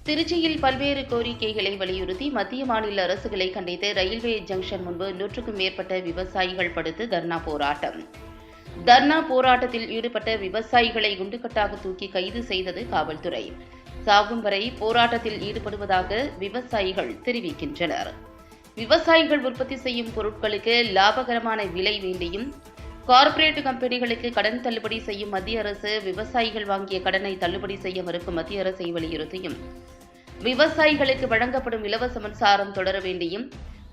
திருச்சியில் பல்வேறு கோரிக்கைகளை வலியுறுத்தி மத்திய மாநில அரசுகளை கண்டித்து ரயில்வே ஜங்ஷன் முன்பு 100க்கும் மேற்பட்ட விவசாயிகள் படுத்து தர்ணா போராட்டம். தர்ணா போராட்டத்தில் ஈடுபட்ட விவசாயிகளை குண்டுகட்டாக தூக்கி கைது செய்தது காவல்துறை. சாகும் வரை போராட்டத்தில் ஈடுபடுவதாக விவசாயிகள் தெரிவிக்கின்றனர். விவசாயிகள் உற்பத்தி செய்யும் பொருட்களுக்கு லாபகரமான விலை வேண்டியும் கார்ப்பரேட் கம்பெனிகளுக்கு கடன் தள்ளுபடி செய்யும் மத்திய அரசு விவசாயிகள் வாங்கிய கடனை தள்ளுபடி செய்ய மறுக்கும் மத்திய அரசை வலியுறுத்தியும் விவசாயிகளுக்கு வழங்கப்படும் இலவச மின்சாரம் தொடர வேண்டியும்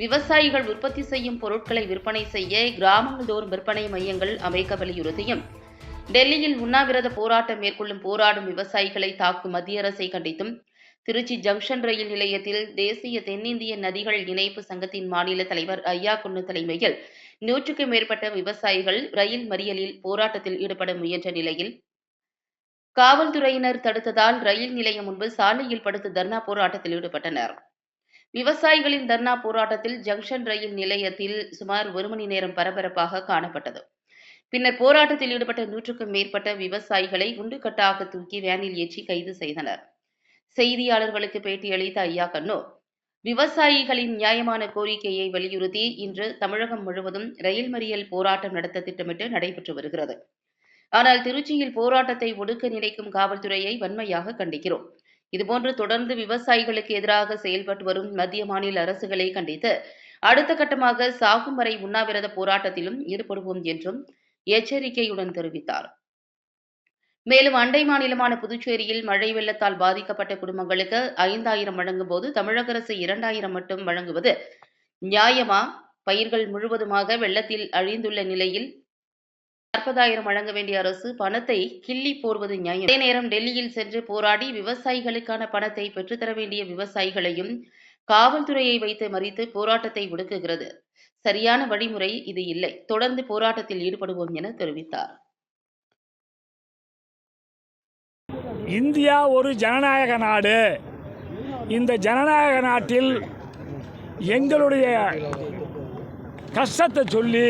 விவசாயிகள் உற்பத்தி செய்யும் பொருட்களை விற்பனை செய்ய கிராமங்கள் தோறும் விற்பனை மையங்கள் அமைக்க வலியுறுத்தியும் டெல்லியில் உண்ணாவிரத போராட்டம் போராடும் விவசாயிகளை தாக்கும் மத்திய அரசை கண்டித்தும் திருச்சி ஜங்ஷன் ரயில் நிலையத்தில் தேசிய தென்னிந்திய நதிகள் இணைப்பு சங்கத்தின் மாநில தலைவர் ஐயா குன்னு தலைமையில் 100க்கும் மேற்பட்ட விவசாயிகள் ரயில் மறியலில் போராட்டத்தில் ஈடுபட முயன்ற நிலையில் காவல்துறையினர் தடுத்ததால் ரயில் நிலையம் முன்பு சாலையில் படுத்து தர்ணா போராட்டத்தில் ஈடுபட்டனர். விவசாயிகளின் தர்ணா போராட்டத்தில் ஜங்ஷன் ரயில் நிலையத்தில் சுமார் 1 மணி நேரம் பரபரப்பாக காணப்பட்டது. பின்னர் போராட்டத்தில் ஈடுபட்ட 100க்கும் மேற்பட்ட விவசாயிகளை குண்டுகட்டாக தூக்கி வேனில் ஏற்றி கைது செய்தனர். செய்தியாளர்களுக்கு பேட்டியளித்த ஐயா கண்ணு, விவசாயிகளின் நியாயமான கோரிக்கையை வலியுறுத்தி இன்று தமிழகம் முழுவதும் ரயில் மறியல் போராட்டம் நடத்த திட்டமிட்டு நடைபெற்று வருகிறது. ஆனால் திருச்சியில் போராட்டத்தை ஒடுக்க நினைக்கும் காவல்துறையை வன்மையாக கண்டிக்கிறோம். இதுபோன்று தொடர்ந்து விவசாயிகளுக்கு எதிராக செயல்பட்டு வரும் மத்திய மாநில அரசுகளை கண்டித்து அடுத்த கட்டமாக சாகும் வரை உண்ணாவிரத போராட்டத்திலும் ஈடுபடுவோம் என்றும் எச்சரிக்கையுடன் தெரிவித்தார். மேலும் அண்டை மாநிலமான புதுச்சேரியில் மழை வெள்ளத்தால் பாதிக்கப்பட்ட குடும்பங்களுக்கு 5000 வழங்கும் போது தமிழக அரசு 2000 மட்டும் வழங்குவது நியாயமா? பயிர்கள் முழுவதுமாக வெள்ளத்தில் அழிந்துள்ள நிலையில் 40,000 வழங்க வேண்டிய அரசு பணத்தை கிள்ளி போடுவது நியாயம். அதே நேரம் டெல்லியில் சென்று போராடி விவசாயிகளுக்கான பணத்தை பெற்றுத்தர வேண்டிய விவசாயிகளையும் காவல்துறையை வைத்து மறித்து போராட்டத்தை ஒடுக்குகிறது. சரியான வழிமுறை இது இல்லை. தொடர்ந்து போராட்டத்தில் ஈடுபடுவோம் என தெரிவித்தார். இந்தியா ஒரு ஜனநாயக நாடு. இந்த ஜனநாயக நாட்டில் எங்களுடைய கஷ்டத்தை சொல்லி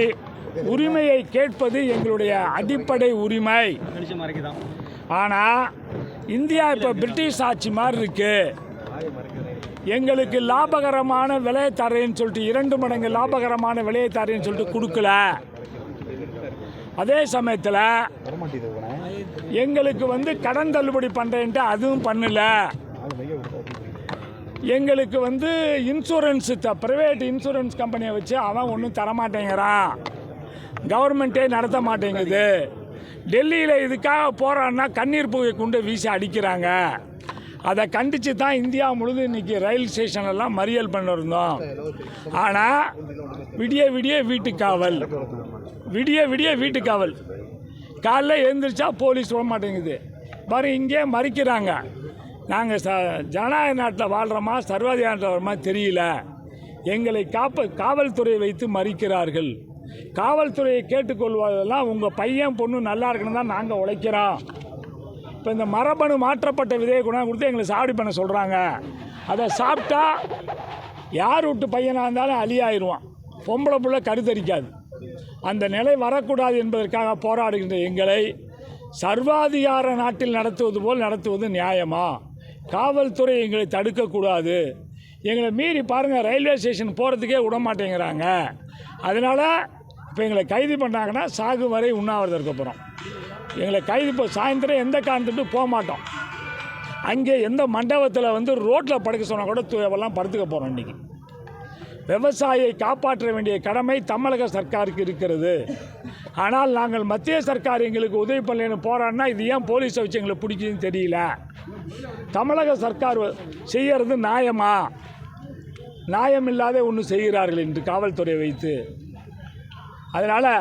உரிமையை கேட்பது எங்களுடைய அடிப்படை உரிமை. ஆனால் இந்தியா இப்போ பிரிட்டிஷ் ஆட்சி மாதிரி இருக்கு. எங்களுக்கு லாபகரமான விலையை தரேன்னு சொல்லிட்டு 2 மடங்கு லாபகரமான விலையை தரேன்னு சொல்லிட்டு கொடுக்கல. அதே சமயத்தில் எங்களுக்கு கடன் தள்ளுபடி பண்ணுறேன்ட்டு அதுவும் பண்ணல. எங்களுக்கு இன்சூரன்ஸ் ப்ரைவேட் இன்சூரன்ஸ் கம்பெனியை வச்சு அவன் ஒன்றும் தரமாட்டேங்கிறான். கவர்மெண்ட்டே நடத்த மாட்டேங்குது. டெல்லியில் இதுக்காக போகிறான்னா கண்ணீர் புகை கொண்டு வீசி அடிக்கிறாங்க. அதை கண்டித்து தான் இந்தியா முழுதும் இன்றைக்கி ரயில் ஸ்டேஷனெல்லாம் மறியல் பண்ணிருந்தோம். ஆனால் விடிய விடிய வீட்டுக்காவல், விடிய விடிய வீட்டுக்காவல். காலைல எழுந்திரிச்சா போலீஸ் விட மாட்டேங்குது. பாரு இங்கே மறிக்கிறாங்க. நாங்கள் ஜனநாயக நாட்டில் வாழ்கிறோமா சர்வாதிகார நாட்டில் வரோமா தெரியல. எங்களை காவல்துறையை வைத்து மறிக்கிறார்கள். காவல்துறையை கேட்டுக்கொள்வதெல்லாம் உங்கள் பையன் பொண்ணு நல்லா இருக்கணும் தான் நாங்கள் உழைக்கிறோம். இப்போ இந்த மரபணு மாற்றப்பட்ட விதையை கொண்டாந்து கொடுத்து எங்களை சாவடி பண்ண சொல்கிறாங்க. அதை சாப்பிட்டா யார் வீட்டு பையனாக இருந்தாலும் அழியாயிருவான். பொம்பளை புள்ள கருத்தரிக்காது. அந்த நிலை வரக்கூடாது என்பதற்காக போராடுகின்ற எங்களை சர்வாதிகார நாட்டில் நடத்துவது போல் நடத்துவது நியாயமா? காவல்துறை எங்களை தடுக்கக்கூடாது. எங்களை மீறி பாருங்கள், ரயில்வே ஸ்டேஷன் போகிறதுக்கே விட மாட்டேங்கிறாங்க. அதனால் இப்போ எங்களை கைது பண்ணாங்கன்னா சாகு வரை உண்ணாவிரதம் இருக்க போகிறோம். எங்களை கைது இப்போ சாயந்தரம் எந்த காரணத்துட்டு போக மாட்டோம். அங்கே எந்த மண்டபத்தில் ரோட்டில் படுக்க சொன்னால் கூட எல்லாம் படுத்துக்க போகிறோம். இன்றைக்கி விவசாயியை காப்பாற்ற வேண்டிய கடமை தமிழக சர்க்காருக்கு இருக்கிறது. ஆனால் நாங்கள் மத்திய சர்க்கார் எங்களுக்கு உதவி பண்ணலன்னு போராடினா இது ஏன் போலீஸை வச்சு எங்களை பிடிக்குதுன்னு தெரியல. தமிழக சர்க்கார் செய்கிறது நியாயமா? நியாயம் இல்லாத ஒன்று செய்கிறார்கள் என்று காவல்துறையை வைத்து. அதனால்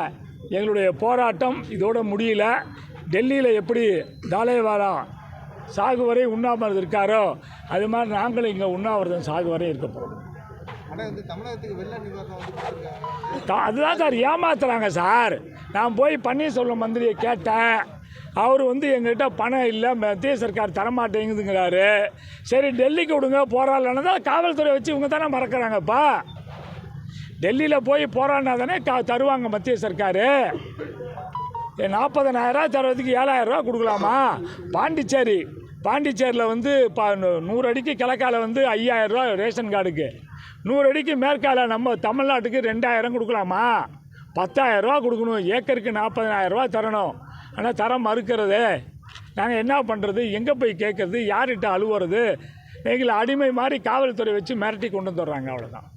எங்களுடைய போராட்டம் இதோடு முடியல. டெல்லியில் எப்படி தாலேவாலா சாகு வரை உண்ணாவிரதம் இருக்காரோ அது மாதிரி நாங்களும் இங்கே உண்ணாவிரதம் சாகு வரை இருக்க போகிறோம். அதுதான் சார் ஏமாத்துறாங்க சார். நான் போய் பன்னீர்செல்வம் மந்திரியை கேட்டேன். அவர் எங்கள்கிட்ட பணம் இல்லை, மத்திய சர்க்கார் தரமாட்டேங்குதுங்கிறாரு. சரி டெல்லிக்கு விடுங்க போராடலன்னா தான் காவல்துறை வச்சு இவங்க தானே மறக்கிறாங்கப்பா. டெல்லியில் போய் போராடினா தானே தருவாங்க மத்திய சர்க்கார். 40,000 தருவதுக்கு 7,000 ரூபா கொடுக்கலாமா? பாண்டிச்சேரி பாண்டிச்சேரியில் வந்து 100 அடிக்கு கிழக்கால வந்து 5000 ரூபா ரேஷன் கார்டுக்கு, 100 அடிக்கு மேற்கால நம்ம தமிழ்நாட்டுக்கு 2000 கொடுக்கலாமா? 10,000 ரூபா கொடுக்கணும், ஏக்கருக்கு 40,000 ரூபா தரணும். ஆனால் தரம் மறுக்கிறது. நாங்கள் என்ன பண்ணுறது? எங்கே போய் கேட்குறது? யார்கிட்ட அழுவுறது? எங்களை அடிமை மாதிரி காவல்துறை வச்சு மிரட்டி கொண்டு வந்துடுறாங்க, அவ்வளோதான்.